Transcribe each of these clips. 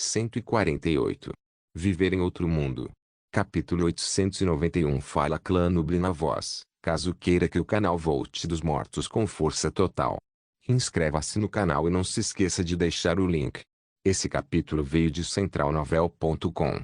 148. Viver em outro mundo. Capítulo 891. Fala Clã Nubli na voz. Caso queira que o canal volte dos mortos com força total, inscreva-se no canal e não se esqueça de deixar o link. Esse capítulo veio de centralnovel.com.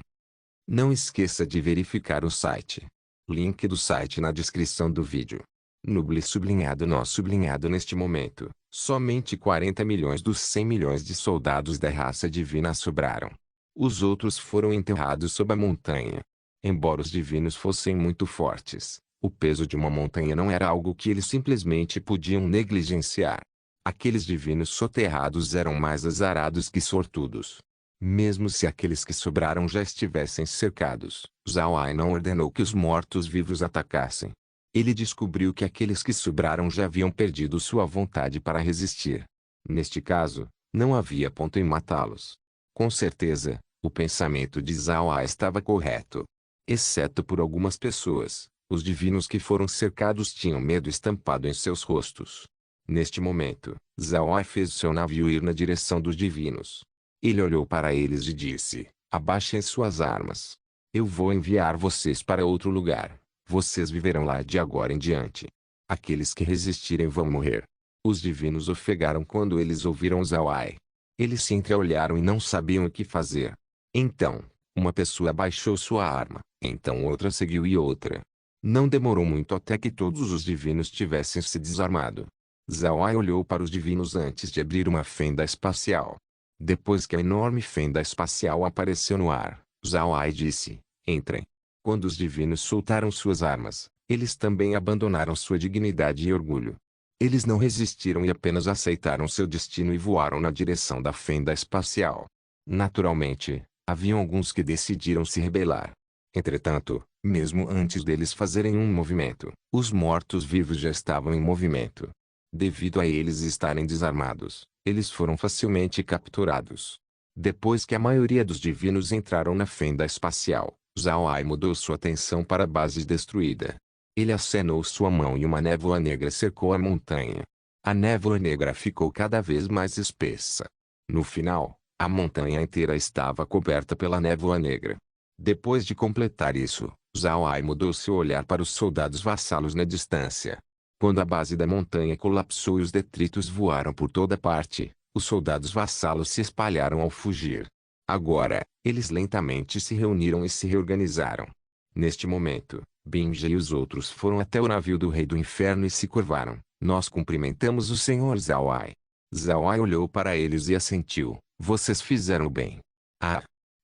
Não esqueça de verificar o site. Link do site na descrição do vídeo. Nubli sublinhado nó sublinhado. Neste momento, somente 40 milhões dos 100 milhões de soldados da raça divina sobraram. Os outros foram enterrados sob a montanha. Embora os divinos fossem muito fortes, o peso de uma montanha não era algo que eles simplesmente podiam negligenciar. Aqueles divinos soterrados eram mais azarados que sortudos. Mesmo se aqueles que sobraram já estivessem cercados, Zhao Ai não ordenou que os mortos-vivos atacassem. Ele descobriu que aqueles que sobraram já haviam perdido sua vontade para resistir. Neste caso, não havia ponto em matá-los. Com certeza, o pensamento de Zhao Ai estava correto. Exceto por algumas pessoas, os divinos que foram cercados tinham medo estampado em seus rostos. Neste momento, Zhao Ai fez seu navio ir na direção dos divinos. Ele olhou para eles e disse: abaixem suas armas. Eu vou enviar vocês para outro lugar. Vocês viverão lá de agora em diante. Aqueles que resistirem vão morrer. Os divinos ofegaram quando eles ouviram Zhao Ai. Eles se entreolharam e não sabiam o que fazer. Então, uma pessoa abaixou sua arma, então outra seguiu e outra. Não demorou muito até que todos os divinos tivessem se desarmado. Zhao Ai olhou para os divinos antes de abrir uma fenda espacial. Depois que a enorme fenda espacial apareceu no ar, Zhao Ai disse: entrem. Quando os divinos soltaram suas armas, eles também abandonaram sua dignidade e orgulho. Eles não resistiram e apenas aceitaram seu destino e voaram na direção da fenda espacial. Naturalmente, haviam alguns que decidiram se rebelar. Entretanto, mesmo antes deles fazerem um movimento, os mortos-vivos já estavam em movimento. Devido a eles estarem desarmados, eles foram facilmente capturados. Depois que a maioria dos divinos entraram na fenda espacial, Zhao Ai mudou sua atenção para a base destruída. Ele acenou sua mão e uma névoa negra cercou a montanha. A névoa negra ficou cada vez mais espessa. No final, a montanha inteira estava coberta pela névoa negra. Depois de completar isso, Zhao Ai mudou seu olhar para os soldados vassalos na distância. Quando a base da montanha colapsou e os detritos voaram por toda parte, os soldados vassalos se espalharam ao fugir. Agora, eles lentamente se reuniram e se reorganizaram. Neste momento, Binge e os outros foram até o navio do Rei do Inferno e se curvaram. Nós cumprimentamos o Senhor Zhao Ai. Zhao Ai olhou para eles e assentiu. Vocês fizeram bem.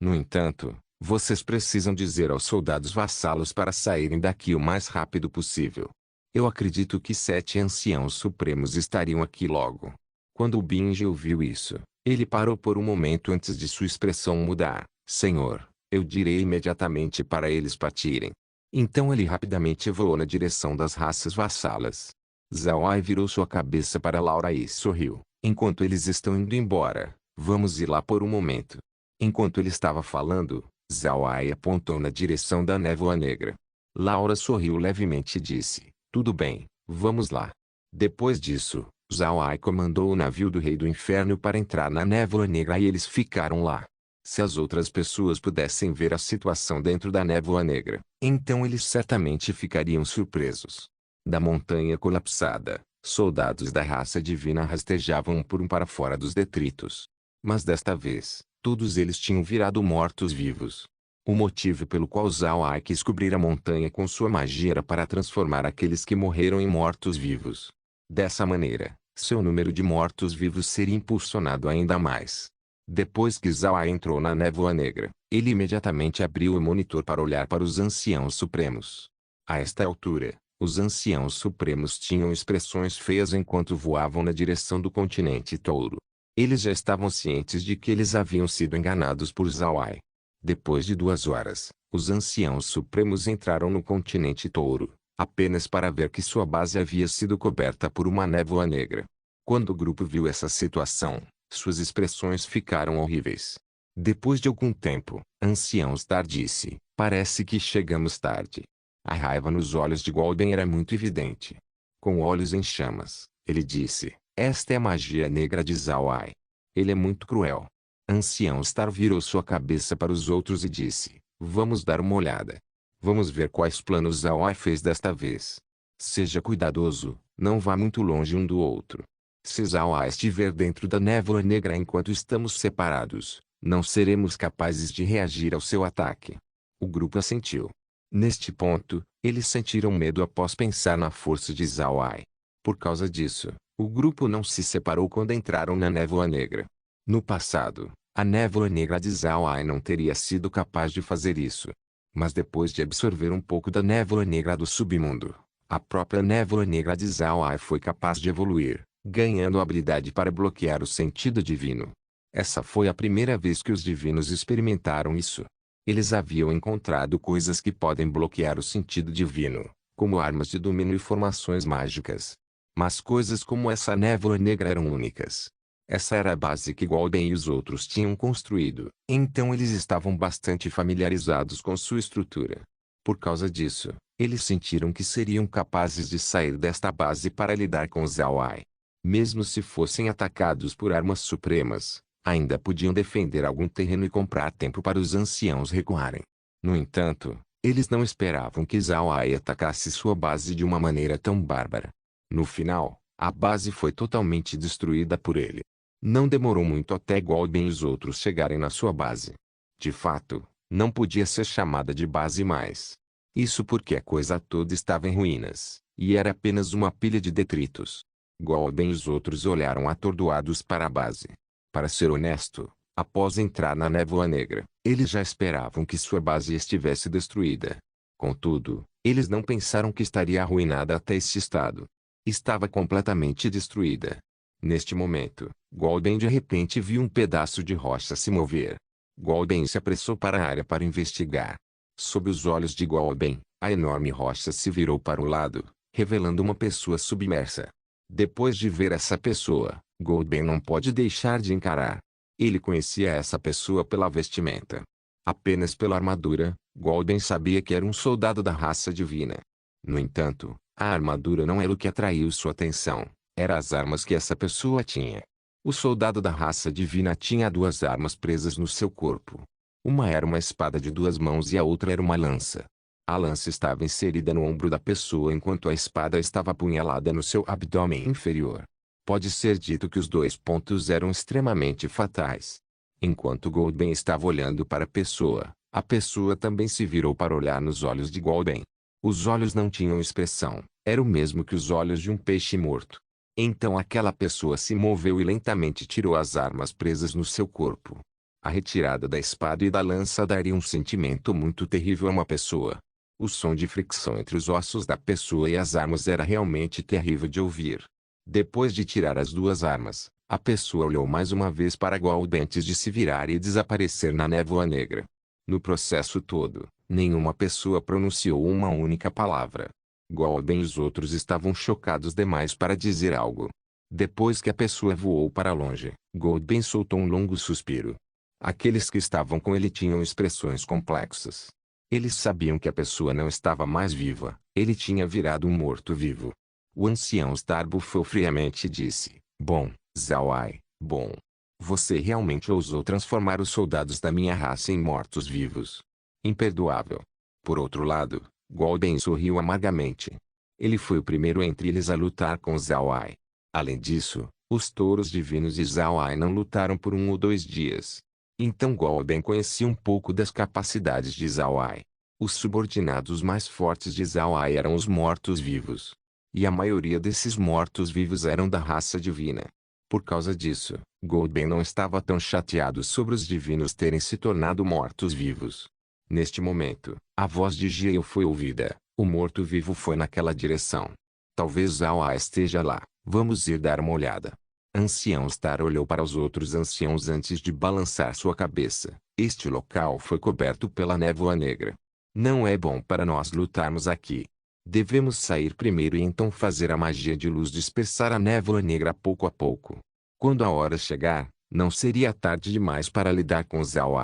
No entanto, vocês precisam dizer aos soldados vassalos para saírem daqui o mais rápido possível. Eu acredito que 7 anciãos supremos estariam aqui logo. Quando o Binge ouviu isso, ele parou por um momento antes de sua expressão mudar. Senhor, eu direi imediatamente para eles partirem. Então ele rapidamente voou na direção das raças vassalas. Zhao Ai virou sua cabeça para Laura e sorriu. Enquanto eles estão indo embora, vamos ir lá por um momento. Enquanto ele estava falando, Zhao Ai apontou na direção da névoa negra. Laura sorriu levemente e disse: tudo bem, vamos lá. Depois disso, Zhao Ai comandou o navio do Rei do Inferno para entrar na névoa negra e eles ficaram lá. Se as outras pessoas pudessem ver a situação dentro da névoa negra, então eles certamente ficariam surpresos. Da montanha colapsada, soldados da raça divina rastejavam um por um para fora dos detritos. Mas desta vez, todos eles tinham virado mortos-vivos. O motivo pelo qual Zhao Ai quis cobrir a montanha com sua magia era para transformar aqueles que morreram em mortos-vivos. Dessa maneira, seu número de mortos-vivos seria impulsionado ainda mais. Depois que Zhao Ai entrou na névoa negra, ele imediatamente abriu o monitor para olhar para os anciãos supremos. A esta altura, os anciãos supremos tinham expressões feias enquanto voavam na direção do continente Touro. Eles já estavam cientes de que eles haviam sido enganados por Zhao Ai. Depois de 2 horas, os anciãos supremos entraram no continente Touro, apenas para ver que sua base havia sido coberta por uma névoa negra. Quando o grupo viu essa situação, suas expressões ficaram horríveis. Depois de algum tempo, Ancião Star disse: parece que chegamos tarde. A raiva nos olhos de Golden era muito evidente. Com olhos em chamas, ele disse: esta é a magia negra de Zhao Ai. Ele é muito cruel. Ancião Star virou sua cabeça para os outros e disse: vamos dar uma olhada. Vamos ver quais planos Zhao fez desta vez. Seja cuidadoso, não vá muito longe um do outro. Se Zhao estiver dentro da névoa negra enquanto estamos separados, não seremos capazes de reagir ao seu ataque. O grupo assentiu. Neste ponto, eles sentiram medo após pensar na força de Zhao. Por causa disso, o grupo não se separou quando entraram na névoa negra. No passado, a névoa negra de Zhao não teria sido capaz de fazer isso. Mas depois de absorver um pouco da névoa negra do submundo, a própria névoa negra de Zhao foi capaz de evoluir, ganhando a habilidade para bloquear o sentido divino. Essa foi a primeira vez que os divinos experimentaram isso. Eles haviam encontrado coisas que podem bloquear o sentido divino, como armas de domínio e formações mágicas. Mas coisas como essa névoa negra eram únicas. Essa era a base que Golden e os outros tinham construído. Então eles estavam bastante familiarizados com sua estrutura. Por causa disso, eles sentiram que seriam capazes de sair desta base para lidar com Zhao. Mesmo se fossem atacados por armas supremas, ainda podiam defender algum terreno e comprar tempo para os anciãos recuarem. No entanto, eles não esperavam que Zhao atacasse sua base de uma maneira tão bárbara. No final, a base foi totalmente destruída por ele. Não demorou muito até Golden e os outros chegarem na sua base. De fato, não podia ser chamada de base mais. Isso porque a coisa toda estava em ruínas, e era apenas uma pilha de detritos. Golden e os outros olharam atordoados para a base. Para ser honesto, após entrar na névoa negra, eles já esperavam que sua base estivesse destruída. Contudo, eles não pensaram que estaria arruinada até este estado. Estava completamente destruída. Neste momento, Golden de repente viu um pedaço de rocha se mover. Golden se apressou para a área para investigar. Sob os olhos de Golden, a enorme rocha se virou para o lado, revelando uma pessoa submersa. Depois de ver essa pessoa, Golden não pode deixar de encarar. Ele conhecia essa pessoa pela vestimenta. Apenas pela armadura, Golden sabia que era um soldado da raça divina. No entanto, a armadura não era o que atraiu sua atenção, eram as armas que essa pessoa tinha. O soldado da raça divina tinha duas armas presas no seu corpo. Uma era uma espada de duas mãos e a outra era uma lança. A lança estava inserida no ombro da pessoa enquanto a espada estava apunhalada no seu abdômen inferior. Pode ser dito que os dois pontos eram extremamente fatais. Enquanto Golden estava olhando para a pessoa também se virou para olhar nos olhos de Golden. Os olhos não tinham expressão, era o mesmo que os olhos de um peixe morto. Então aquela pessoa se moveu e lentamente tirou as armas presas no seu corpo. A retirada da espada e da lança daria um sentimento muito terrível a uma pessoa. O som de fricção entre os ossos da pessoa e as armas era realmente terrível de ouvir. Depois de tirar as duas armas, a pessoa olhou mais uma vez para Golden antes de se virar e desaparecer na névoa negra. No processo todo, nenhuma pessoa pronunciou uma única palavra. Golden e os outros estavam chocados demais para dizer algo. Depois que a pessoa voou para longe, Golden soltou um longo suspiro. Aqueles que estavam com ele tinham expressões complexas. Eles sabiam que a pessoa não estava mais viva, ele tinha virado um morto-vivo. O ancião Star bufou friamente e disse: Bom, Zhao, bom. Você realmente ousou transformar os soldados da minha raça em mortos-vivos. Imperdoável. Por outro lado, Golden sorriu amargamente. Ele foi o primeiro entre eles a lutar com Zhao. Além disso, os touros divinos e Zhao não lutaram por 1 ou 2 dias. Então Golden conhecia um pouco das capacidades de Zhao. Os subordinados mais fortes de Zhao eram os mortos-vivos. E a maioria desses mortos-vivos eram da raça divina. Por causa disso, Golden não estava tão chateado sobre os divinos terem se tornado mortos-vivos. Neste momento, a voz de Jiao foi ouvida. O morto-vivo foi naquela direção. Talvez Zhao esteja lá. Vamos ir dar uma olhada. Ancião Star olhou para os outros anciãos antes de balançar sua cabeça. Este local foi coberto pela névoa negra. Não é bom para nós lutarmos aqui. Devemos sair primeiro e então fazer a magia de luz dispersar a névoa negra pouco a pouco. Quando a hora chegar, não seria tarde demais para lidar com Zhao.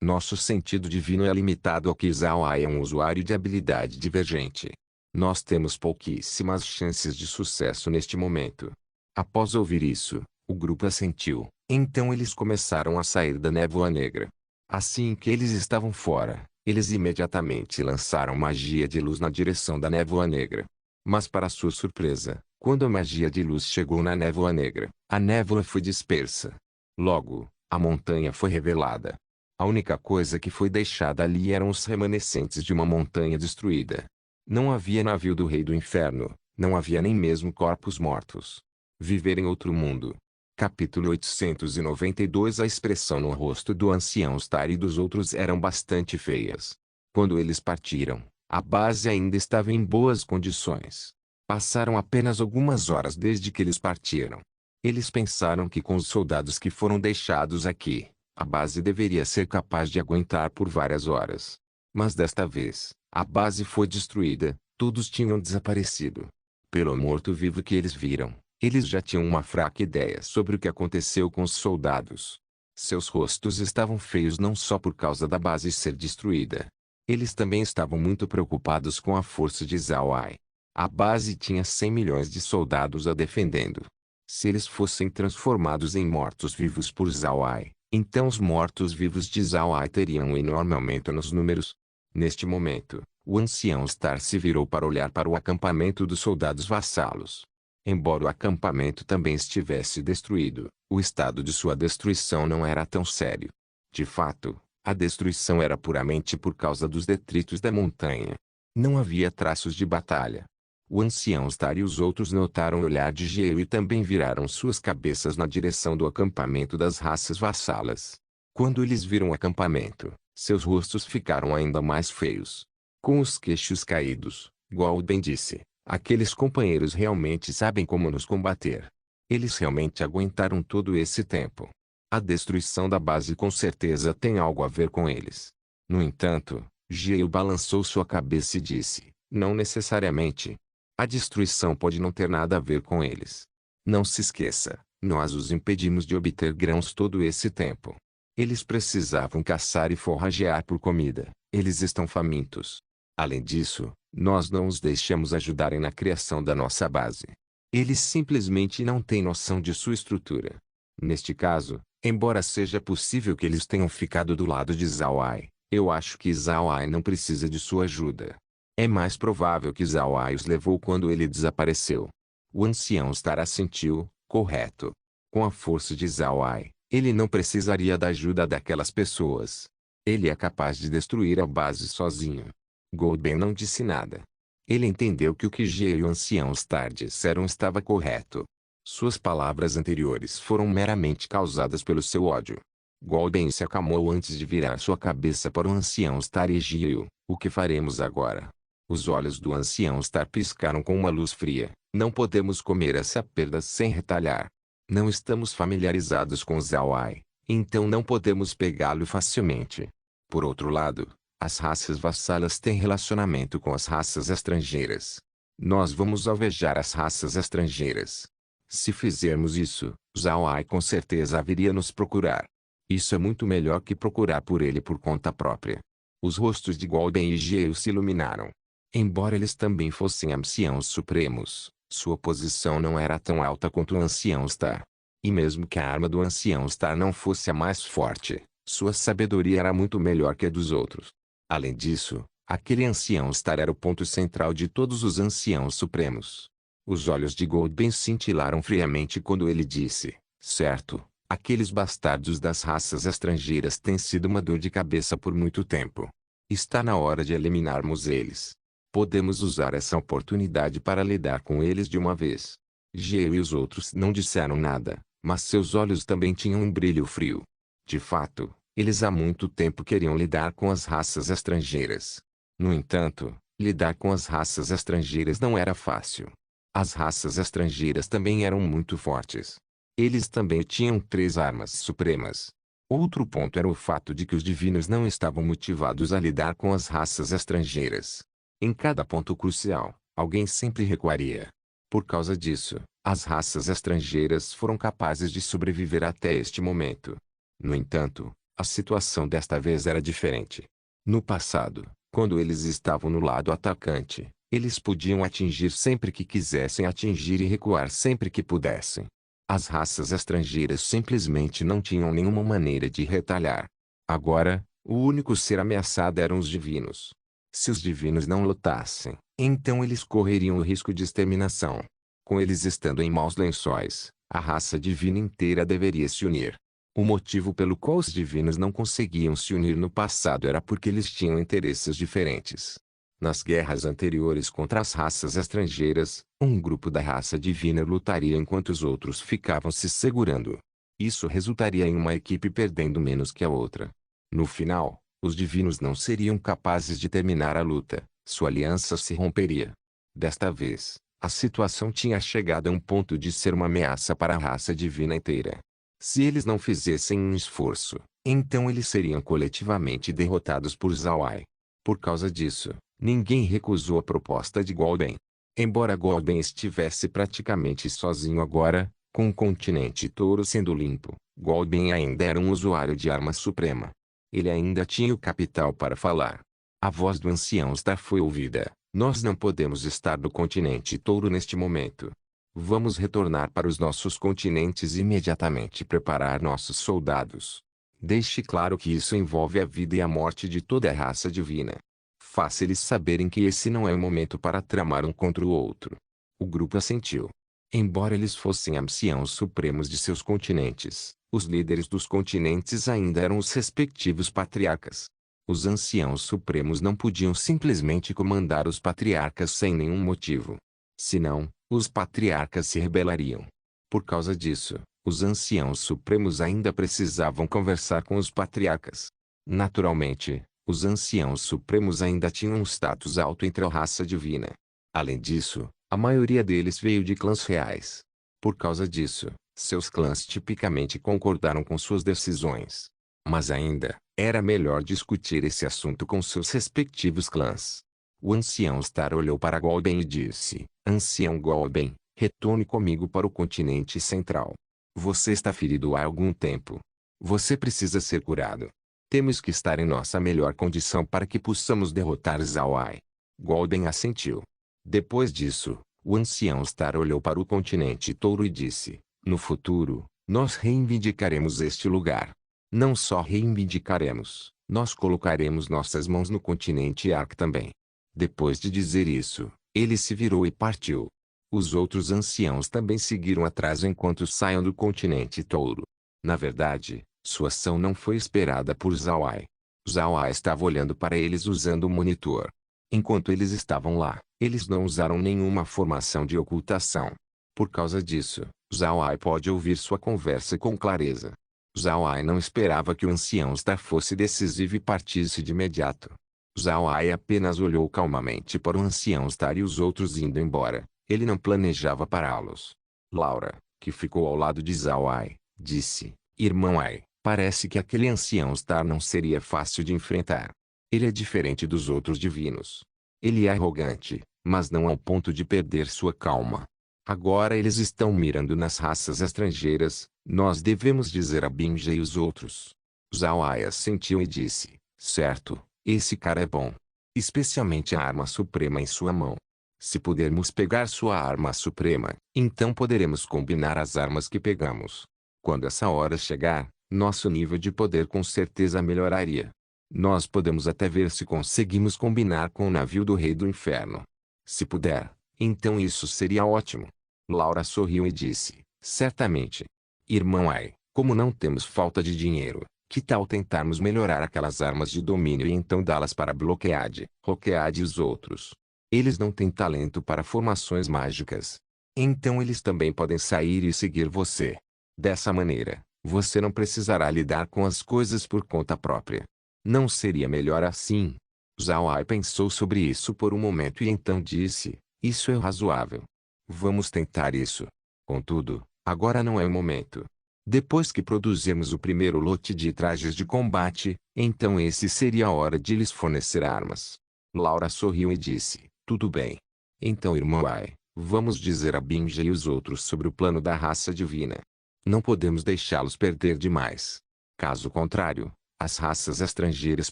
Nosso sentido divino é limitado ao que Zhao é um usuário de habilidade divergente. Nós temos pouquíssimas chances de sucesso neste momento. Após ouvir isso, O grupo assentiu. Então eles começaram a sair da névoa negra. Assim que eles estavam fora, eles imediatamente lançaram magia de luz na direção da névoa negra. Mas para sua surpresa, quando a magia de luz chegou na névoa negra, a névoa foi dispersa. Logo, a montanha foi revelada. A única coisa que foi deixada ali eram os remanescentes de uma montanha destruída. Não havia navio do Rei do Inferno, não havia nem mesmo corpos mortos. Viver em outro mundo. Capítulo 892. A expressão no rosto do ancião Star e dos outros eram bastante feias. Quando eles partiram, a base ainda estava em boas condições. Passaram apenas algumas horas desde que eles partiram. Eles pensaram que com os soldados que foram deixados aqui, a base deveria ser capaz de aguentar por várias horas. Mas desta vez, a base foi destruída, todos tinham desaparecido. Pelo morto-vivo que eles viram, eles já tinham uma fraca ideia sobre o que aconteceu com os soldados. Seus rostos estavam feios não só por causa da base ser destruída. Eles também estavam muito preocupados com a força de Zhao Ai. A base tinha 100 milhões de soldados a defendendo. Se eles fossem transformados em mortos-vivos por Zhao Ai, então os mortos-vivos de Zhao Ai teriam um enorme aumento nos números. Neste momento, o ancião Star se virou para olhar para o acampamento dos soldados vassalos. Embora o acampamento também estivesse destruído, o estado de sua destruição não era tão sério. De fato, a destruição era puramente por causa dos detritos da montanha. Não havia traços de batalha. O ancião Star e os outros notaram o olhar de Geo e também viraram suas cabeças na direção do acampamento das raças vassalas. Quando eles viram o acampamento, seus rostos ficaram ainda mais feios. Com os queixos caídos, Golden disse: aqueles companheiros realmente sabem como nos combater. Eles realmente aguentaram todo esse tempo. A destruição da base com certeza tem algo a ver com eles. No entanto, Geo balançou sua cabeça e disse: não necessariamente. A destruição pode não ter nada a ver com eles. Não se esqueça, nós os impedimos de obter grãos todo esse tempo. Eles precisavam caçar e forragear por comida, eles estão famintos. Além disso, nós não os deixamos ajudarem na criação da nossa base. Eles simplesmente não têm noção de sua estrutura. Neste caso, embora seja possível que eles tenham ficado do lado de Zhao Ai, eu acho que Zhao Ai não precisa de sua ajuda. É mais provável que Zhao Ai os levou quando ele desapareceu. O ancião Star assentiu, correto. Com a força de Zhao Ai, ele não precisaria da ajuda daquelas pessoas. Ele é capaz de destruir a base sozinho. Golden não disse nada. Ele entendeu que o que Geo e o ancião Star disseram estava correto. Suas palavras anteriores foram meramente causadas pelo seu ódio. Golden se acalmou antes de virar sua cabeça para o ancião Star e Geo. O que faremos agora? Os olhos do ancião Star piscaram com uma luz fria. Não podemos comer essa perda sem retalhar. Não estamos familiarizados com Zhao Ai, então não podemos pegá-lo facilmente. Por outro lado, as raças vassalas têm relacionamento com as raças estrangeiras. Nós vamos alvejar as raças estrangeiras. Se fizermos isso, Zhao Ai com certeza viria nos procurar. Isso é muito melhor que procurar por ele por conta própria. Os rostos de Golden e Geo se iluminaram. Embora eles também fossem anciãos supremos, sua posição não era tão alta quanto o ancião Star. E mesmo que a arma do ancião Star não fosse a mais forte, sua sabedoria era muito melhor que a dos outros. Além disso, aquele ancião Star era o ponto central de todos os anciãos supremos. Os olhos de Golden cintilaram friamente quando ele disse: certo, aqueles bastardos das raças estrangeiras têm sido uma dor de cabeça por muito tempo. Está na hora de eliminarmos eles. Podemos usar essa oportunidade para lidar com eles de uma vez. Geo e os outros não disseram nada, mas seus olhos também tinham um brilho frio. De fato, eles há muito tempo queriam lidar com as raças estrangeiras. No entanto, lidar com as raças estrangeiras não era fácil. As raças estrangeiras também eram muito fortes. Eles também tinham 3 armas supremas. Outro ponto era o fato de que os divinos não estavam motivados a lidar com as raças estrangeiras. Em cada ponto crucial, alguém sempre recuaria. Por causa disso, as raças estrangeiras foram capazes de sobreviver até este momento. No entanto, a situação desta vez era diferente. No passado, quando eles estavam no lado atacante, eles podiam atingir sempre que quisessem atingir e recuar sempre que pudessem. As raças estrangeiras simplesmente não tinham nenhuma maneira de retalhar. Agora, o único ser ameaçado eram os divinos. Se os divinos não lutassem, então eles correriam o risco de exterminação. Com eles estando em maus lençóis, a raça divina inteira deveria se unir. O motivo pelo qual os divinos não conseguiam se unir no passado era porque eles tinham interesses diferentes. Nas guerras anteriores contra as raças estrangeiras, um grupo da raça divina lutaria enquanto os outros ficavam se segurando. Isso resultaria em uma equipe perdendo menos que a outra. No final, os divinos não seriam capazes de terminar a luta, sua aliança se romperia. Desta vez, a situação tinha chegado a um ponto de ser uma ameaça para a raça divina inteira. Se eles não fizessem um esforço, então eles seriam coletivamente derrotados por Zawai. Por causa disso, ninguém recusou a proposta de Golden. Embora Golden estivesse praticamente sozinho agora, com o continente touro sendo limpo, Golden ainda era um usuário de arma suprema. Ele ainda tinha o capital para falar. A voz do ancião Star foi ouvida. Nós não podemos estar no continente touro neste momento. Vamos retornar para os nossos continentes imediatamente e preparar nossos soldados. Deixe claro que isso envolve a vida e a morte de toda a raça divina. Faça eles saberem que esse não é o momento para tramar um contra o outro. O grupo assentiu. Embora eles fossem anciãos supremos de seus continentes, os líderes dos continentes ainda eram os respectivos patriarcas. Os anciãos supremos não podiam simplesmente comandar os patriarcas sem nenhum motivo. Senão, os patriarcas se rebelariam. Por causa disso, os anciãos supremos ainda precisavam conversar com os patriarcas. Naturalmente, os anciãos supremos ainda tinham um status alto entre a raça divina. Além disso, a maioria deles veio de clãs reais. Por causa disso, seus clãs tipicamente concordaram com suas decisões. Mas ainda, era melhor discutir esse assunto com seus respectivos clãs. O ancião Star olhou para Golden e disse: Ancião Golden, retorne comigo para o continente central. Você está ferido há algum tempo. Você precisa ser curado. Temos que estar em nossa melhor condição para que possamos derrotar Zawai. Golden assentiu. Depois disso, o ancião Star olhou para o continente touro e disse: no futuro, nós reivindicaremos este lugar. Não só reivindicaremos, nós colocaremos nossas mãos no continente Ark também. Depois de dizer isso, ele se virou e partiu. Os outros anciãos também seguiram atrás enquanto saiam do continente touro. Na verdade, sua ação não foi esperada por Zawai. Zawai estava olhando para eles usando o monitor. Enquanto eles estavam lá, eles não usaram nenhuma formação de ocultação. Por causa disso, Zawai pode ouvir sua conversa com clareza. Zawai não esperava que o ancião Star fosse decisivo e partisse de imediato. Zawai apenas olhou calmamente para o ancião Star e os outros indo embora. Ele não planejava pará-los. Laura, que ficou ao lado de Zawai, disse: Irmão Ai, parece que aquele ancião Star não seria fácil de enfrentar. Ele é diferente dos outros divinos. Ele é arrogante, mas não ao ponto de perder sua calma. Agora eles estão mirando nas raças estrangeiras, nós devemos dizer a Binja e os outros. Zawai assentiu e disse: certo, esse cara é bom. Especialmente a arma suprema em sua mão. Se pudermos pegar sua arma suprema, então poderemos combinar as armas que pegamos. Quando essa hora chegar, nosso nível de poder com certeza melhoraria. Nós podemos até ver se conseguimos combinar com o navio do Rei do Inferno. Se puder, então isso seria ótimo. Laura sorriu e disse: certamente. Irmão Ai, como não temos falta de dinheiro, que tal tentarmos melhorar aquelas armas de domínio e então dá-las para Bloqueade, Roqueade e os outros? Eles não têm talento para formações mágicas. Então eles também podem sair e seguir você. Dessa maneira, você não precisará lidar com as coisas por conta própria. Não seria melhor assim? Zawai pensou sobre isso por um momento e então disse: isso é razoável. Vamos tentar isso. Contudo, agora não é o momento. Depois que produzirmos o primeiro lote de trajes de combate, então esse seria a hora de lhes fornecer armas. Laura sorriu e disse: tudo bem. Então irmão Ai, vamos dizer a Binja e os outros sobre o plano da raça divina. Não podemos deixá-los perder demais. Caso contrário, as raças estrangeiras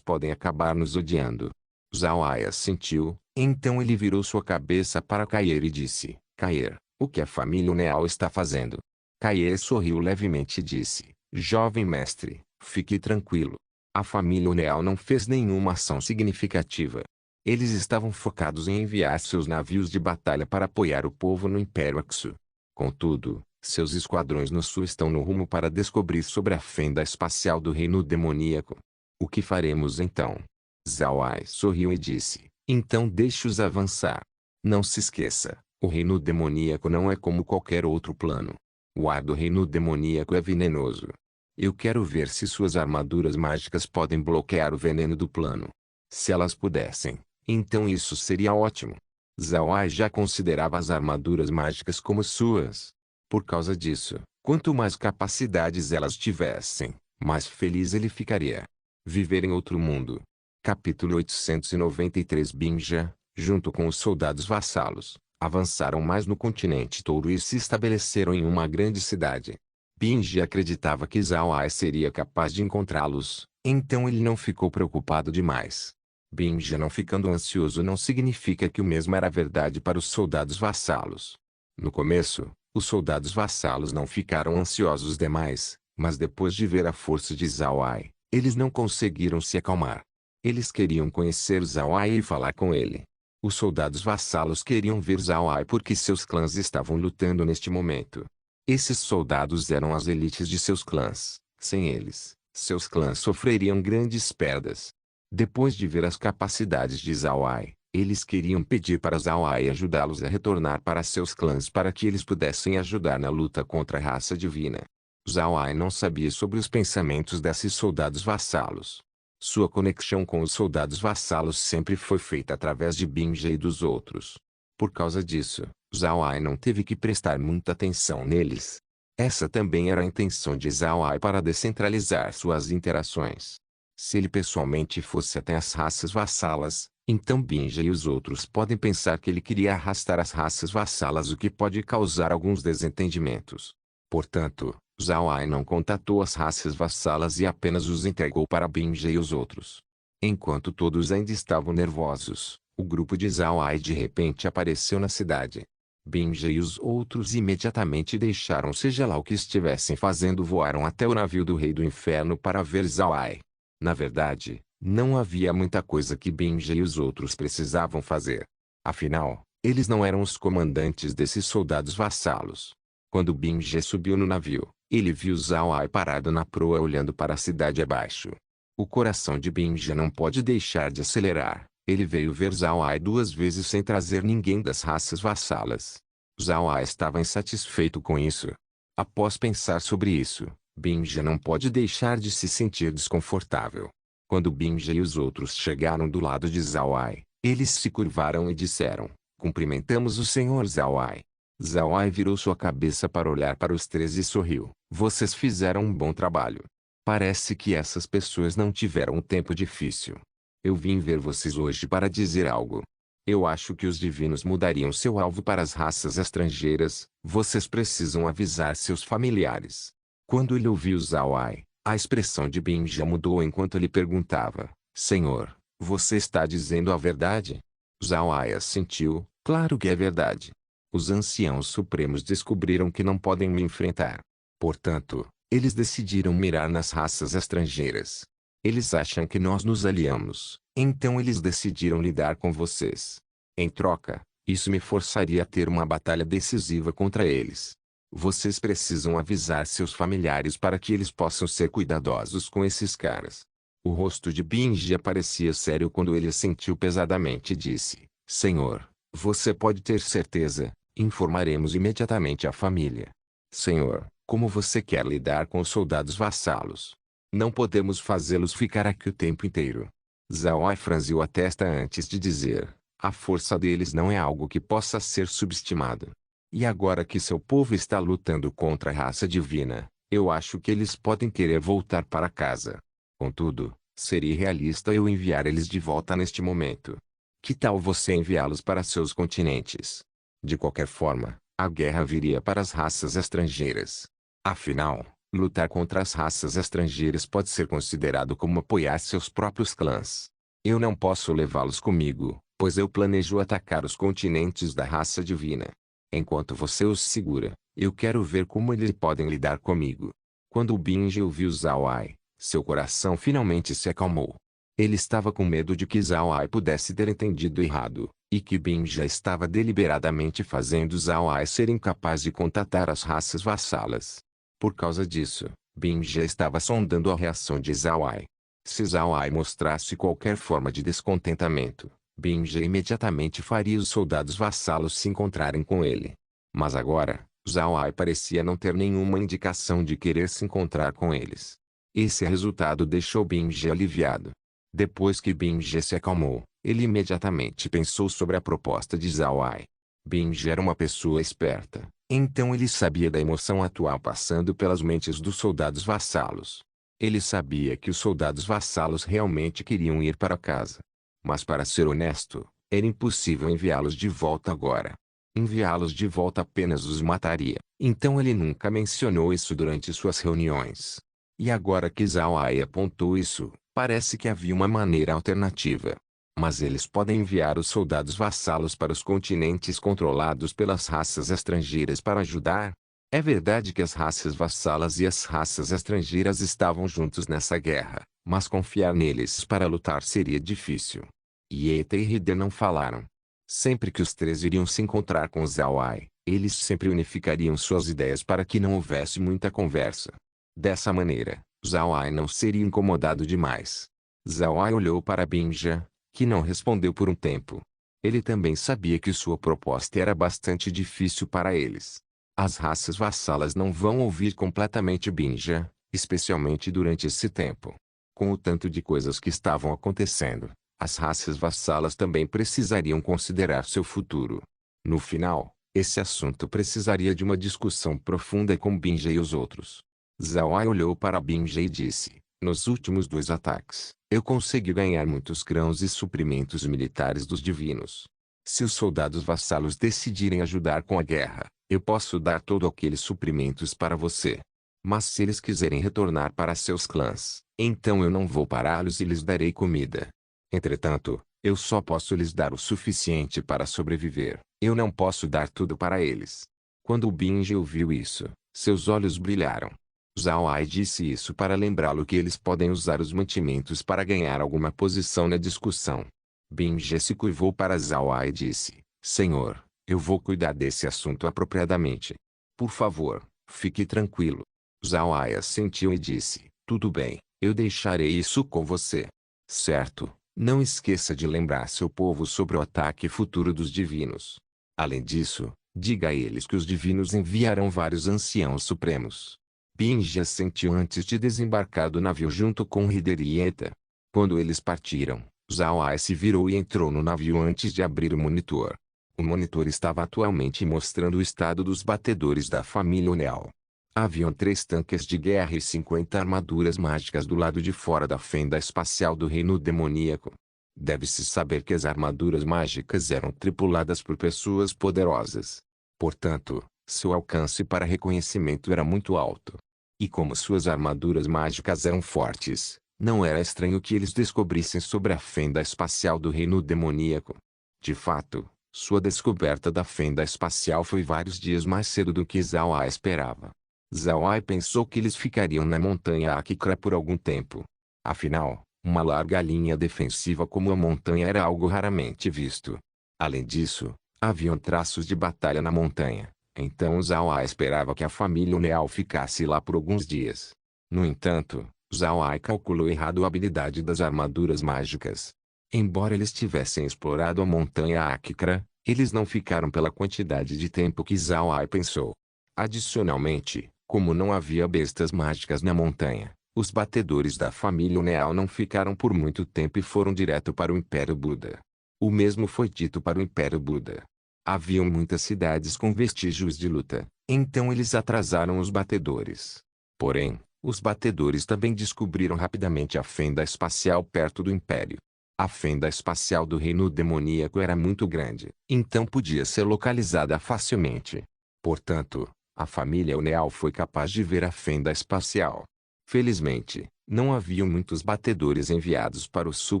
podem acabar nos odiando. Zawai assentiu, então ele virou sua cabeça para Kair e disse: Kair, o que a família Uneal está fazendo? Kaie sorriu levemente e disse: Jovem mestre, fique tranquilo. A família Uneal não fez nenhuma ação significativa. Eles estavam focados em enviar seus navios de batalha para apoiar o povo no Império Axu. Contudo, seus esquadrões no sul estão no rumo para descobrir sobre a fenda espacial do reino demoníaco. O que faremos então? Zhao Ai sorriu e disse: Então deixe-os avançar. Não se esqueça, o reino demoníaco não é como qualquer outro plano. O ar do reino demoníaco é venenoso. Eu quero ver se suas armaduras mágicas podem bloquear o veneno do plano. Se elas pudessem, então isso seria ótimo. Zhao Ai já considerava as armaduras mágicas como suas. Por causa disso, quanto mais capacidades elas tivessem, mais feliz ele ficaria. Viver em outro mundo. Capítulo 893. Binja, junto com os soldados vassalos, avançaram mais no continente Touro e se estabeleceram em uma grande cidade. Binja acreditava que Zhao Ai seria capaz de encontrá-los, então ele não ficou preocupado demais. Binja não ficando ansioso não significa que o mesmo era verdade para os soldados vassalos. No começo, os soldados vassalos não ficaram ansiosos demais, mas depois de ver a força de Zhao Ai, eles não conseguiram se acalmar. Eles queriam conhecer Zhao Ai e falar com ele. Os soldados vassalos queriam ver Zhao Ai porque seus clãs estavam lutando neste momento. Esses soldados eram as elites de seus clãs. Sem eles, seus clãs sofreriam grandes perdas. Depois de ver as capacidades de Zhao Ai, eles queriam pedir para Zhao Ai ajudá-los a retornar para seus clãs para que eles pudessem ajudar na luta contra a raça divina. Zhao Ai não sabia sobre os pensamentos desses soldados vassalos. Sua conexão com os soldados vassalos sempre foi feita através de Binja e dos outros. Por causa disso, Zhao Ai não teve que prestar muita atenção neles. Essa também era a intenção de Zhao Ai para descentralizar suas interações. Se ele pessoalmente fosse até as raças vassalas, então Binja e os outros podem pensar que ele queria arrastar as raças vassalas, o que pode causar alguns desentendimentos. Portanto, Zhao Ai não contatou as raças vassalas e apenas os entregou para Binja e os outros. Enquanto todos ainda estavam nervosos, o grupo de Zhao Ai de repente apareceu na cidade. Binja e os outros imediatamente deixaram seja lá o que estivessem fazendo, voaram até o navio do Rei do Inferno para ver Zhao Ai. Na verdade, não havia muita coisa que Binja e os outros precisavam fazer. Afinal, eles não eram os comandantes desses soldados vassalos. Quando Binja subiu no navio, ele viu Zhao Ai parado na proa olhando para a cidade abaixo. O coração de Binja não pode deixar de acelerar. Ele veio ver Zhao Ai duas vezes sem trazer ninguém das raças vassalas. Zhao Ai estava insatisfeito com isso. Após pensar sobre isso, Binja não pode deixar de se sentir desconfortável. Quando Binja e os outros chegaram do lado de Zhao Ai, eles se curvaram e disseram: Cumprimentamos o senhor Zhao Ai. Zhao Ai virou sua cabeça para olhar para os três e sorriu. Vocês fizeram um bom trabalho. Parece que essas pessoas não tiveram um tempo difícil. Eu vim ver vocês hoje para dizer algo. Eu acho que os divinos mudariam seu alvo para as raças estrangeiras. Vocês precisam avisar seus familiares. Quando ele ouviu Zhao Ai, a expressão de Binja mudou enquanto ele perguntava: Senhor, você está dizendo a verdade? Zhao Ai assentiu: Claro que é verdade. Os anciãos supremos descobriram que não podem me enfrentar. Portanto, eles decidiram mirar nas raças estrangeiras. Eles acham que nós nos aliamos, então eles decidiram lidar com vocês. Em troca, isso me forçaria a ter uma batalha decisiva contra eles. Vocês precisam avisar seus familiares para que eles possam ser cuidadosos com esses caras. O rosto de Binja parecia sério quando ele assentiu pesadamente e disse: Senhor, você pode ter certeza, informaremos imediatamente a família. Senhor, como você quer lidar com os soldados vassalos? Não podemos fazê-los ficar aqui o tempo inteiro. Zhao Ai franziu a testa antes de dizer: a força deles não é algo que possa ser subestimado. E agora que seu povo está lutando contra a raça divina, eu acho que eles podem querer voltar para casa. Contudo, seria irrealista eu enviar eles de volta neste momento. Que tal você enviá-los para seus continentes? De qualquer forma, a guerra viria para as raças estrangeiras. Afinal, lutar contra as raças estrangeiras pode ser considerado como apoiar seus próprios clãs. Eu não posso levá-los comigo, pois eu planejo atacar os continentes da raça divina. Enquanto você os segura, Eu quero ver como eles podem lidar comigo. Quando o Binge ouviu Zhao Ai, seu coração finalmente se acalmou. Ele estava com medo de que Zhao Ai pudesse ter entendido errado, e que Binge já estava deliberadamente fazendo Zhao Ai ser incapaz de contatar as raças vassalas. Por causa disso, Binge já estava sondando a reação de Zhao Ai. Se Zhao Ai mostrasse qualquer forma de descontentamento, Binge imediatamente faria os soldados vassalos se encontrarem com ele. Mas agora, Zhao Ai parecia não ter nenhuma indicação de querer se encontrar com eles. Esse resultado deixou Binge aliviado. Depois que Binge se acalmou, ele imediatamente pensou sobre a proposta de Zhao Ai. Binge era uma pessoa esperta, então ele sabia da emoção atual passando pelas mentes dos soldados vassalos. Ele sabia que os soldados vassalos realmente queriam ir para casa. Mas para ser honesto, era impossível enviá-los de volta agora. Enviá-los de volta apenas os mataria. Então ele nunca mencionou isso durante suas reuniões. E agora que Zhao Ai apontou isso, parece que havia uma maneira alternativa. Mas eles podem enviar os soldados vassalos para os continentes controlados pelas raças estrangeiras para ajudar? É verdade que as raças vassalas e as raças estrangeiras estavam juntos nessa guerra, mas confiar neles para lutar seria difícil. Yeta e Hide não falaram. Sempre que os três iriam se encontrar com Zhao Ai, eles sempre unificariam suas ideias para que não houvesse muita conversa. Dessa maneira, Zhao Ai não seria incomodado demais. Zhao Ai olhou para Binja, que não respondeu por um tempo. Ele também sabia que sua proposta era bastante difícil para eles. As raças vassalas não vão ouvir completamente Binja, especialmente durante esse tempo. Com o tanto de coisas que estavam acontecendo, as raças vassalas também precisariam considerar seu futuro. No final, esse assunto precisaria de uma discussão profunda com Binja e os outros. Zhao Ai olhou para Binja e disse: nos últimos 2 ataques, eu consegui ganhar muitos grãos e suprimentos militares dos divinos. Se os soldados vassalos decidirem ajudar com a guerra, eu posso dar todos aqueles suprimentos para você. Mas se eles quiserem retornar para seus clãs, então eu não vou pará-los e lhes darei comida. Entretanto, eu só posso lhes dar o suficiente para sobreviver. Eu não posso dar tudo para eles. Quando o Binge ouviu isso, seus olhos brilharam. Zhao Ai disse isso para lembrá-lo que eles podem usar os mantimentos para ganhar alguma posição na discussão. Binge se curvou para Zhao Ai e disse: Senhor, eu vou cuidar desse assunto apropriadamente. Por favor, fique tranquilo. Zhao Ai assentiu e disse: tudo bem, eu deixarei isso com você. Certo, não esqueça de lembrar seu povo sobre o ataque futuro dos divinos. Além disso, diga a eles que os divinos enviarão vários anciãos supremos. Binge assentiu antes de desembarcar do navio junto com Hideri e Eta. Quando eles partiram, Zhao Ai se virou e entrou no navio antes de abrir o monitor. O monitor estava atualmente mostrando o estado dos batedores da família Unel. Haviam 3 tanques de guerra e 50 armaduras mágicas do lado de fora da fenda espacial do reino demoníaco. Deve-se saber que as armaduras mágicas eram tripuladas por pessoas poderosas. Portanto, seu alcance para reconhecimento era muito alto. E como suas armaduras mágicas eram fortes, não era estranho que eles descobrissem sobre a fenda espacial do reino demoníaco. De fato, sua descoberta da fenda espacial foi vários dias mais cedo do que Zhao Ai esperava. Zhao Ai pensou que eles ficariam na montanha Akikra por algum tempo. Afinal, uma larga linha defensiva como a montanha era algo raramente visto. Além disso, haviam traços de batalha na montanha. Então Zhao Ai esperava que a família Unel ficasse lá por alguns dias. No entanto, Zhao Ai calculou errado a habilidade das armaduras mágicas. Embora eles tivessem explorado a montanha Akikra, eles não ficaram pela quantidade de tempo que Zhao Ai pensou. Adicionalmente, como não havia bestas mágicas na montanha, os batedores da família Unel não ficaram por muito tempo e foram direto para o Império Buda. O mesmo foi dito para o Império Buda. Haviam muitas cidades com vestígios de luta, então eles atrasaram os batedores. Porém, os batedores também descobriram rapidamente a fenda espacial perto do Império. A fenda espacial do reino demoníaco era muito grande, então podia ser localizada facilmente. Portanto, a família Unel foi capaz de ver a fenda espacial. Felizmente, não haviam muitos batedores enviados para o sul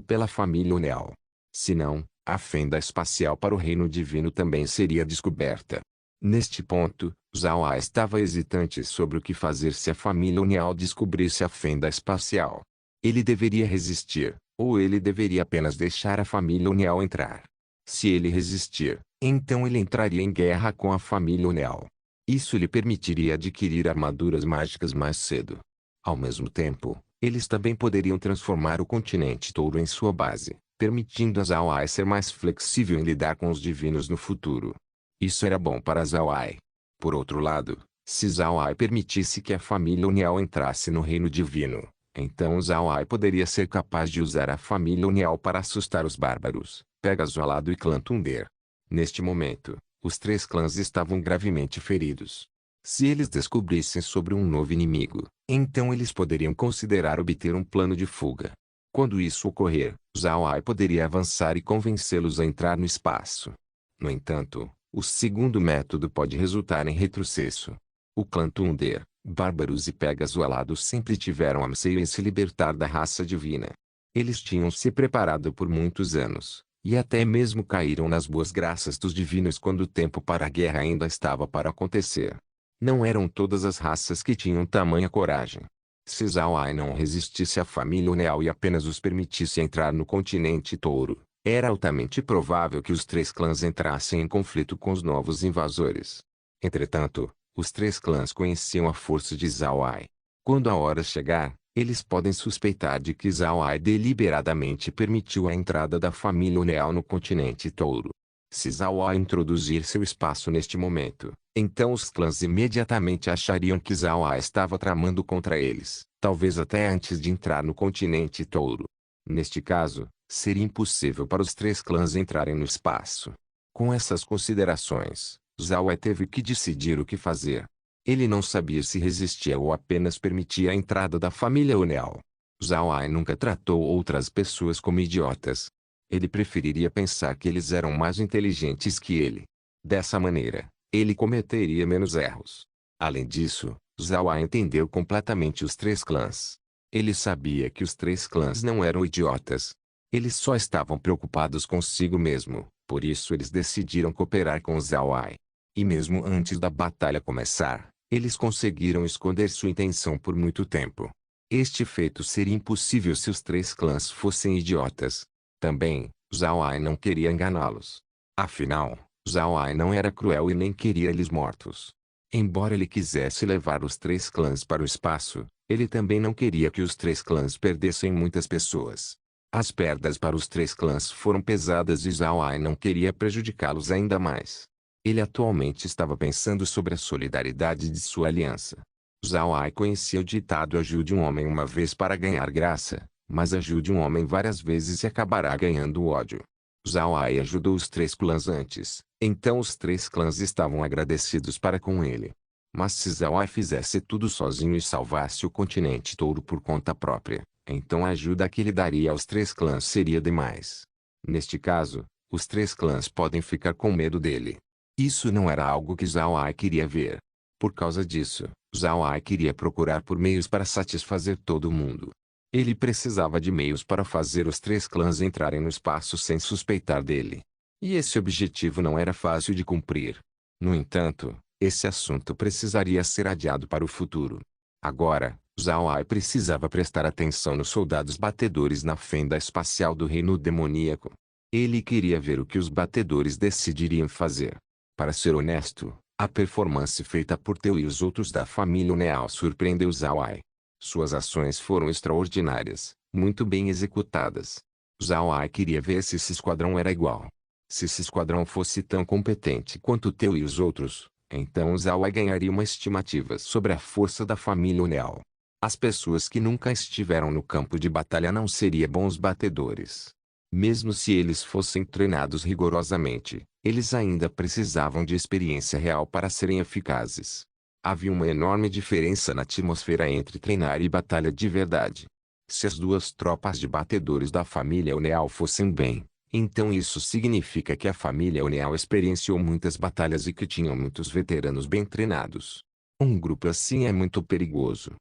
pela família Unel. Senão, a fenda espacial para o reino divino também seria descoberta. Neste ponto, Zhao Ai estava hesitante sobre o que fazer se a família Unial descobrisse a fenda espacial. Ele deveria resistir, ou ele deveria apenas deixar a família Unial entrar. Se ele resistir, então ele entraria em guerra com a família Unial. Isso lhe permitiria adquirir armaduras mágicas mais cedo. Ao mesmo tempo, eles também poderiam transformar o continente Touro em sua base, permitindo a Zhao Ai ser mais flexível em lidar com os divinos no futuro. Isso era bom para Zhao Ai. Por outro lado, se Zhao Ai permitisse que a família Unial entrasse no reino divino, então Zhao Ai poderia ser capaz de usar a família Unial para assustar os bárbaros, Pegasus Alado e Clã Thunder. Neste momento, os três clãs estavam gravemente feridos. Se eles descobrissem sobre um novo inimigo, então eles poderiam considerar obter um plano de fuga. Quando isso ocorrer, Zhao Ai poderia avançar e convencê-los a entrar no espaço. No entanto, o segundo método pode resultar em retrocesso. O clã Thunder, Bárbaros e Pegasus Alado sempre tiveram anseio em se libertar da raça divina. Eles tinham se preparado por muitos anos, e até mesmo caíram nas boas graças dos divinos quando o tempo para a guerra ainda estava para acontecer. Não eram todas as raças que tinham tamanha coragem. Se Zhao Ai não resistisse à família Unial e apenas os permitisse entrar no continente Touro, era altamente provável que os três clãs entrassem em conflito com os novos invasores. Entretanto, os três clãs conheciam a força de Zhao Ai. Quando a hora chegar, eles podem suspeitar de que Zhao Ai deliberadamente permitiu a entrada da família Unial no continente Touro. Se Zhao Ai introduzir seu espaço neste momento, então os clãs imediatamente achariam que Zhao Ai estava tramando contra eles, talvez até antes de entrar no continente Touro. Neste caso, seria impossível para os três clãs entrarem no espaço. Com essas considerações, Zhao Ai teve que decidir o que fazer. Ele não sabia se resistia ou apenas permitia a entrada da família Unial. Zhao Ai nunca tratou outras pessoas como idiotas. Ele preferiria pensar que eles eram mais inteligentes que ele. Dessa maneira, ele cometeria menos erros. Além disso, Zhao Ai entendeu completamente os três clãs. Ele sabia que os três clãs não eram idiotas. Eles só estavam preocupados consigo mesmo, por isso eles decidiram cooperar com Zhao Ai. E mesmo antes da batalha começar, eles conseguiram esconder sua intenção por muito tempo. Este feito seria impossível se os três clãs fossem idiotas. Também, Zhao Ai não queria enganá-los. Afinal, Zhao Ai não era cruel e nem queria eles mortos. Embora ele quisesse levar os três clãs para o espaço, ele também não queria que os três clãs perdessem muitas pessoas. As perdas para os três clãs foram pesadas e Zhao Ai não queria prejudicá-los ainda mais. Ele atualmente estava pensando sobre a solidariedade de sua aliança. Zhao Ai conhecia o ditado ajude um homem uma vez para ganhar graça, mas ajude um homem várias vezes e acabará ganhando ódio. Zhao Ai ajudou os três clãs antes, então os três clãs estavam agradecidos para com ele. Mas se Zhao Ai fizesse tudo sozinho e salvasse o continente Touro por conta própria, então a ajuda que ele daria aos três clãs seria demais. Neste caso, os três clãs podem ficar com medo dele. Isso não era algo que Zhao Ai queria ver. Por causa disso, Zhao Ai queria procurar por meios para satisfazer todo mundo. Ele precisava de meios para fazer os três clãs entrarem no espaço sem suspeitar dele. E esse objetivo não era fácil de cumprir. No entanto, esse assunto precisaria ser adiado para o futuro. Agora, Zhao Ai precisava prestar atenção nos soldados batedores na fenda espacial do reino demoníaco. Ele queria ver o que os batedores decidiriam fazer. Para ser honesto, a performance feita por Teo e os outros da família Unial surpreendeu Zhao Ai. Suas ações foram extraordinárias, muito bem executadas. Zhao Ai queria ver se esse esquadrão era igual. Se esse esquadrão fosse tão competente quanto Teo e os outros, então Zhao Ai ganharia uma estimativa sobre a força da família Unial. As pessoas que nunca estiveram no campo de batalha não seriam bons batedores. Mesmo se eles fossem treinados rigorosamente, eles ainda precisavam de experiência real para serem eficazes. Havia uma enorme diferença na atmosfera entre treinar e batalha de verdade. Se as duas tropas de batedores da família Unial fossem bem, então isso significa que a família Unial experienciou muitas batalhas e que tinham muitos veteranos bem treinados. Um grupo assim é muito perigoso.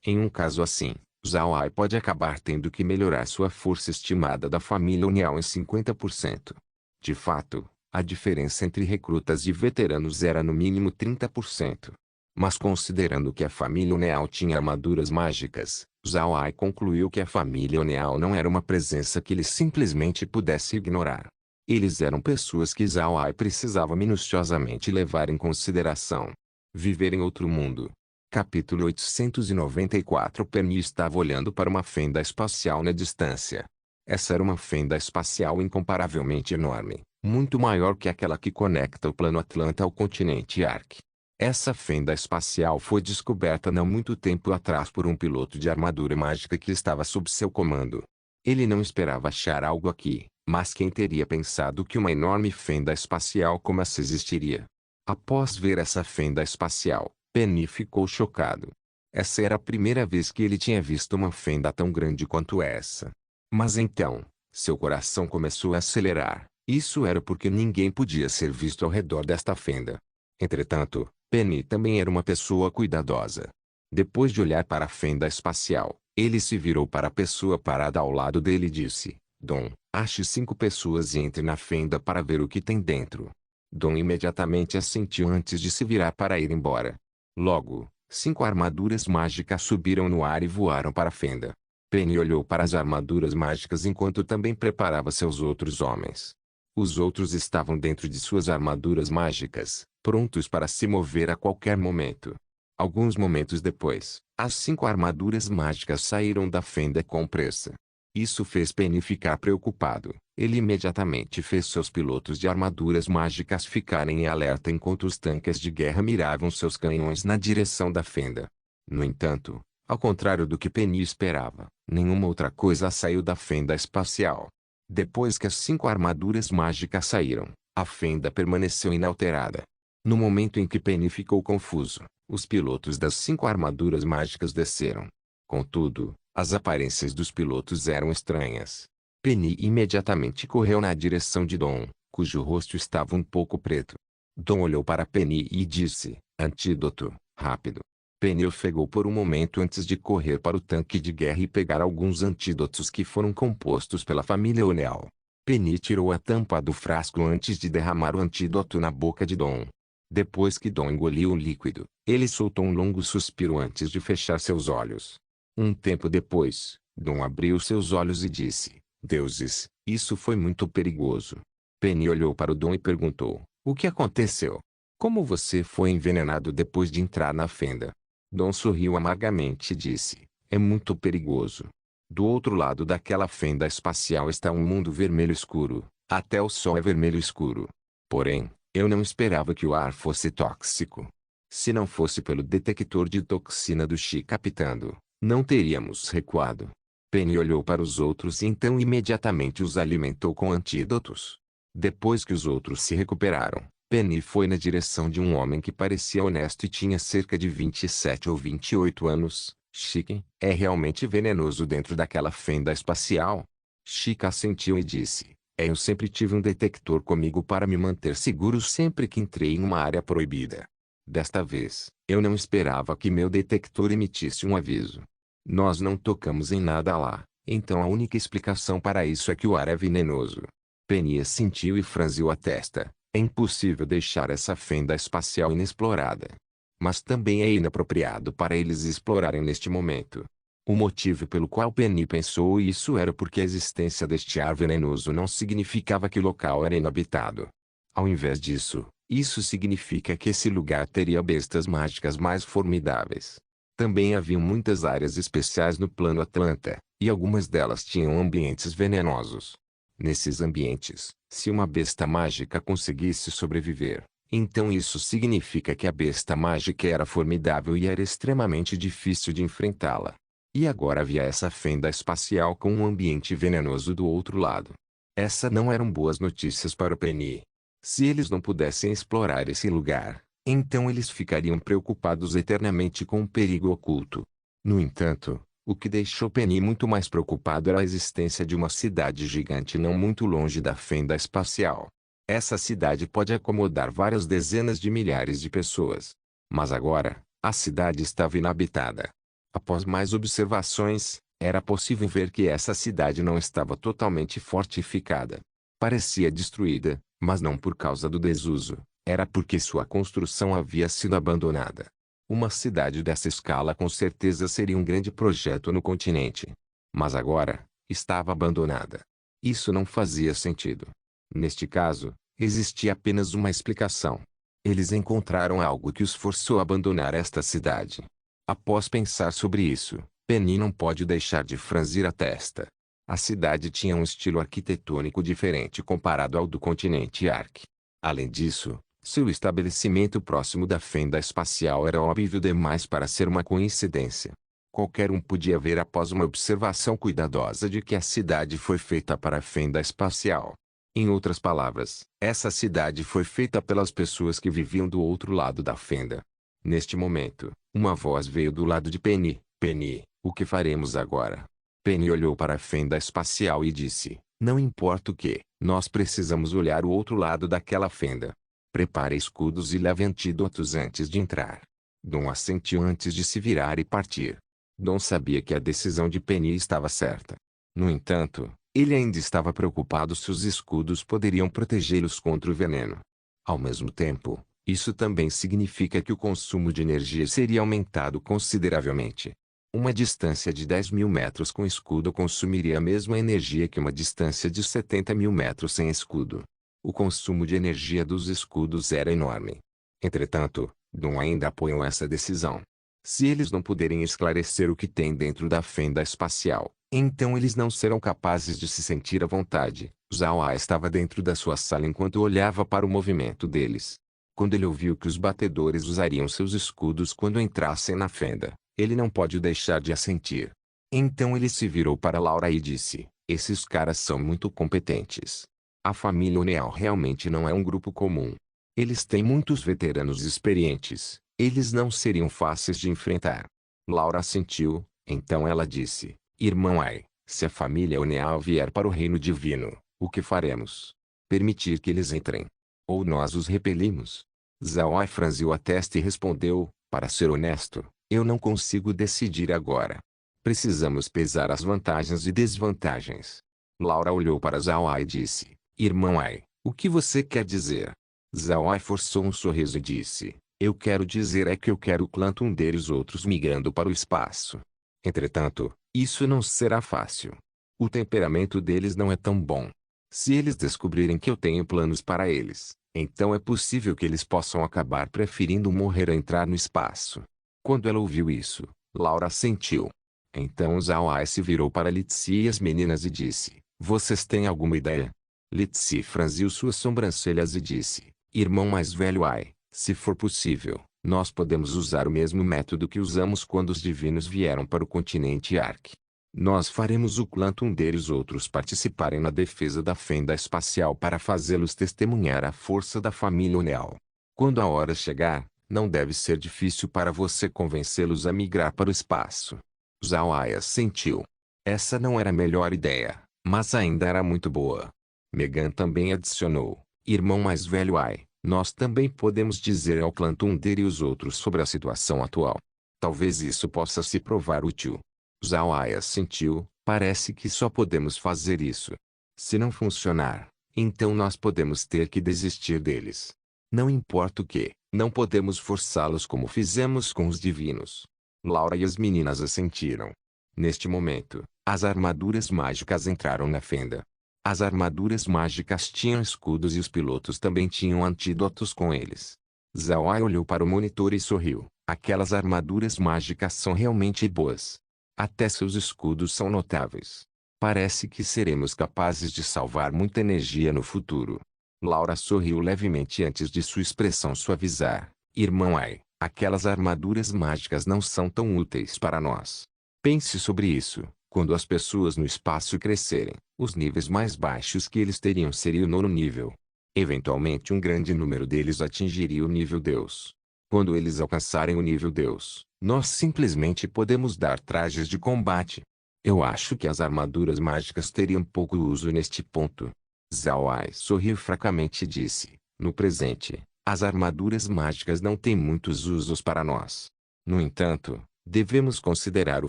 Em um caso assim, Zhao Ai pode acabar tendo que melhorar sua força estimada da família Unial em 50%. De fato, A diferença entre recrutas e veteranos era no mínimo 30%. Mas considerando que a família Oneal tinha armaduras mágicas, Zhao Ai concluiu que a família Oneal não era uma presença que ele simplesmente pudesse ignorar. Eles eram pessoas que Zhao Ai precisava minuciosamente levar em consideração. Viver em outro mundo. Capítulo 894. Penny estava olhando para uma fenda espacial na distância. Essa era uma fenda espacial incomparavelmente enorme, muito maior que aquela que conecta o plano Atlanta ao continente Ark. Essa fenda espacial foi descoberta não muito tempo atrás por um piloto de armadura mágica que estava sob seu comando. Ele não esperava achar algo aqui, mas quem teria pensado que uma enorme fenda espacial como essa existiria? Após ver essa fenda espacial, Penny ficou chocado. Essa era a primeira vez que ele tinha visto uma fenda tão grande quanto essa. Mas então, seu coração começou a acelerar. Isso era porque ninguém podia ser visto ao redor desta fenda. Entretanto, Penny também era uma pessoa cuidadosa. Depois de olhar para a fenda espacial, ele se virou para a pessoa parada ao lado dele e disse: Dom, ache 5 pessoas e entre na fenda para ver o que tem dentro. Dom imediatamente assentiu antes de se virar para ir embora. Logo, 5 armaduras mágicas subiram no ar e voaram para a fenda. Penny olhou para as armaduras mágicas enquanto também preparava seus outros homens. Os outros estavam dentro de suas armaduras mágicas, prontos para se mover a qualquer momento. Alguns momentos depois, as 5 armaduras mágicas saíram da fenda com pressa. Isso fez Penny ficar preocupado. Ele imediatamente fez seus pilotos de armaduras mágicas ficarem em alerta enquanto os tanques de guerra miravam seus canhões na direção da fenda. No entanto, ao contrário do que Penny esperava, nenhuma outra coisa saiu da fenda espacial. Depois que as 5 armaduras mágicas saíram, a fenda permaneceu inalterada. No momento em que Penny ficou confuso, os pilotos das 5 armaduras mágicas desceram. Contudo, as aparências dos pilotos eram estranhas. Penny imediatamente correu na direção de Dom, cujo rosto estava um pouco preto. Dom olhou para Penny e disse: Antídoto, rápido. Penny ofegou por um momento antes de correr para o tanque de guerra e pegar alguns antídotos que foram compostos pela família Oneal. Penny tirou a tampa do frasco antes de derramar o antídoto na boca de Dom. Depois que Dom engoliu o líquido, ele soltou um longo suspiro antes de fechar seus olhos. Um tempo depois, Dom abriu seus olhos e disse: Deuses, isso foi muito perigoso. Penny olhou para o Dom e perguntou: O que aconteceu? Como você foi envenenado depois de entrar na fenda? Dom sorriu amargamente e disse: É muito perigoso. Do outro lado daquela fenda espacial está um mundo vermelho escuro. Até o sol é vermelho escuro. Porém, eu não esperava que o ar fosse tóxico. Se não fosse pelo detector de toxina do Chi captando, não teríamos recuado. Penny olhou para os outros e então imediatamente os alimentou com antídotos. Depois que os outros se recuperaram, Penny foi na direção de um homem que parecia honesto e tinha cerca de 27 ou 28 anos. Chique, é realmente venenoso dentro daquela fenda espacial? Chica assentiu e disse: Eu sempre tive um detector comigo para me manter seguro sempre que entrei em uma área proibida. Desta vez, eu não esperava que meu detector emitisse um aviso. Nós não tocamos em nada lá, então a única explicação para isso é que o ar é venenoso. Penny assentiu e franziu a testa. É impossível deixar essa fenda espacial inexplorada. Mas também é inapropriado para eles explorarem neste momento. O motivo pelo qual Penny pensou isso era porque a existência deste ar venenoso não significava que o local era inabitado. Ao invés disso, isso significa que esse lugar teria bestas mágicas mais formidáveis. Também haviam muitas áreas especiais no plano Atlanta, e algumas delas tinham ambientes venenosos. Nesses ambientes, se uma besta mágica conseguisse sobreviver, então isso significa que a besta mágica era formidável e era extremamente difícil de enfrentá-la. E agora havia essa fenda espacial com um ambiente venenoso do outro lado. Essas não eram boas notícias para o Penny. Se eles não pudessem explorar esse lugar, então eles ficariam preocupados eternamente com o perigo oculto. No entanto, o que deixou Penny muito mais preocupado era a existência de uma cidade gigante não muito longe da fenda espacial. Essa cidade pode acomodar várias dezenas de milhares de pessoas. Mas agora, a cidade estava inabitada. Após mais observações, era possível ver que essa cidade não estava totalmente fortificada. Parecia destruída, Mas não por causa do desuso, era porque sua construção havia sido abandonada. Uma cidade dessa escala com certeza seria um grande projeto no continente. Mas agora, estava abandonada. Isso não fazia sentido. Neste caso, existia apenas uma explicação. Eles encontraram algo que os forçou a abandonar esta cidade. Após pensar sobre isso, Penny não pode deixar de franzir a testa. A cidade tinha um estilo arquitetônico diferente comparado ao do continente Ark. Além disso, seu estabelecimento próximo da fenda espacial era óbvio demais para ser uma coincidência. Qualquer um podia ver após uma observação cuidadosa de que a cidade foi feita para a fenda espacial. Em outras palavras, essa cidade foi feita pelas pessoas que viviam do outro lado da fenda. Neste momento, uma voz veio do lado de Penny. Penny, o que faremos agora? Penny olhou para a fenda espacial e disse, não importa o que, nós precisamos olhar o outro lado daquela fenda. Prepare escudos e leve antídotos antes de entrar. Dom assentiu antes de se virar e partir. Dom sabia que a decisão de Penny estava certa. No entanto, ele ainda estava preocupado se os escudos poderiam protegê-los contra o veneno. Ao mesmo tempo, isso também significa que o consumo de energia seria aumentado consideravelmente. Uma distância de 10.000 metros com escudo consumiria a mesma energia que uma distância de 70.000 metros sem escudo. O consumo de energia dos escudos era enorme. Entretanto, Dom ainda apoiou essa decisão. Se eles não puderem esclarecer o que tem dentro da fenda espacial, então eles não serão capazes de se sentir à vontade. Zhao A estava dentro da sua sala enquanto olhava para o movimento deles. Quando ele ouviu que os batedores usariam seus escudos quando entrassem na fenda, ele não pode deixar de assentir. Então ele se virou para Laura e disse, esses caras são muito competentes. A família O'Neill realmente não é um grupo comum. Eles têm muitos veteranos experientes, eles não seriam fáceis de enfrentar. Laura assentiu, então ela disse, irmão Ai, se a família O'Neill vier para o reino divino, o que faremos? Permitir que eles entrem? Ou nós os repelimos? Zhao Ai franziu a testa e respondeu, para ser honesto, eu não consigo decidir agora. Precisamos pesar as vantagens e desvantagens. Laura olhou para Zhao Ai e disse, irmão Ai, o que você quer dizer? Zhao Ai forçou um sorriso e disse, eu quero dizer é que eu quero o clã Thunder e os outros migrando para o espaço. Entretanto, isso não será fácil. O temperamento deles não é tão bom. Se eles descobrirem que eu tenho planos para eles, então é possível que eles possam acabar preferindo morrer a entrar no espaço. Quando ela ouviu isso, Laura assentiu. Então Zhao Ai se virou para Litsi e as meninas e disse, vocês têm alguma ideia? Litsi franziu suas sobrancelhas e disse, irmão mais velho Ai, se for possível, nós podemos usar o mesmo método que usamos quando os divinos vieram para o continente Ark. Nós faremos o clã Thunder e os outros participarem na defesa da fenda espacial para fazê-los testemunhar a força da família O'Neill. Quando a hora chegar, não deve ser difícil para você convencê-los a migrar para o espaço. Zhao Ai assentiu. Essa não era a melhor ideia, mas ainda era muito boa. Megan também adicionou, irmão mais velho Ai, nós também podemos dizer ao clã Thunder e os outros sobre a situação atual. Talvez isso possa se provar útil. Zhao Ai assentiu, parece que só podemos fazer isso. Se não funcionar, então nós podemos ter que desistir deles. Não importa o que, não podemos forçá-los como fizemos com os divinos. Laura e as meninas assentiram. Neste momento, as armaduras mágicas entraram na fenda. As armaduras mágicas tinham escudos e os pilotos também tinham antídotos com eles. Zhao Ai olhou para o monitor e sorriu. Aquelas armaduras mágicas são realmente boas. Até seus escudos são notáveis. Parece que seremos capazes de salvar muita energia no futuro. Laura sorriu levemente antes de sua expressão suavizar. Irmão Ai, aquelas armaduras mágicas não são tão úteis para nós. Pense sobre isso. Quando as pessoas no espaço crescerem, os níveis mais baixos que eles teriam seria o nono nível. Eventualmente um grande número deles atingiria o nível Deus. Quando eles alcançarem o nível Deus, nós simplesmente podemos dar trajes de combate. Eu acho que as armaduras mágicas teriam pouco uso neste ponto. Zhao Ai sorriu fracamente e disse, no presente, as armaduras mágicas não têm muitos usos para nós. No entanto, devemos considerar o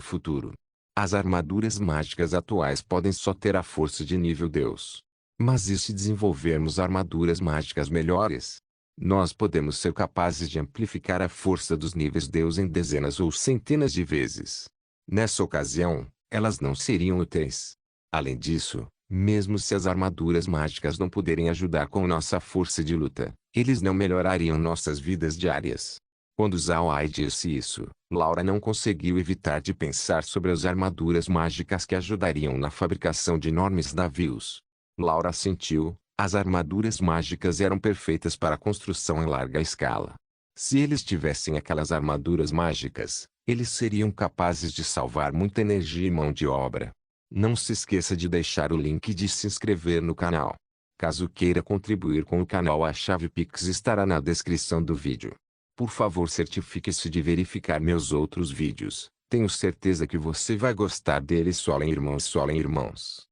futuro. As armaduras mágicas atuais podem só ter a força de nível Deus. Mas e se desenvolvermos armaduras mágicas melhores? Nós podemos ser capazes de amplificar a força dos níveis Deus em dezenas ou centenas de vezes. Nessa ocasião, elas não seriam úteis. Além disso, mesmo se as armaduras mágicas não puderem ajudar com nossa força de luta, eles não melhorariam nossas vidas diárias. Quando Zhao Ai disse isso, Laura não conseguiu evitar de pensar sobre as armaduras mágicas que ajudariam na fabricação de enormes navios. Laura sentiu, as armaduras mágicas eram perfeitas para a construção em larga escala. Se eles tivessem aquelas armaduras mágicas, eles seriam capazes de salvar muita energia e mão de obra. Não se esqueça de deixar o link de se inscrever no canal. Caso queira contribuir com o canal, a chave Pix estará na descrição do vídeo. Por favor, certifique-se de verificar meus outros vídeos. Tenho certeza que você vai gostar deles. Solem irmãos, solem irmãos.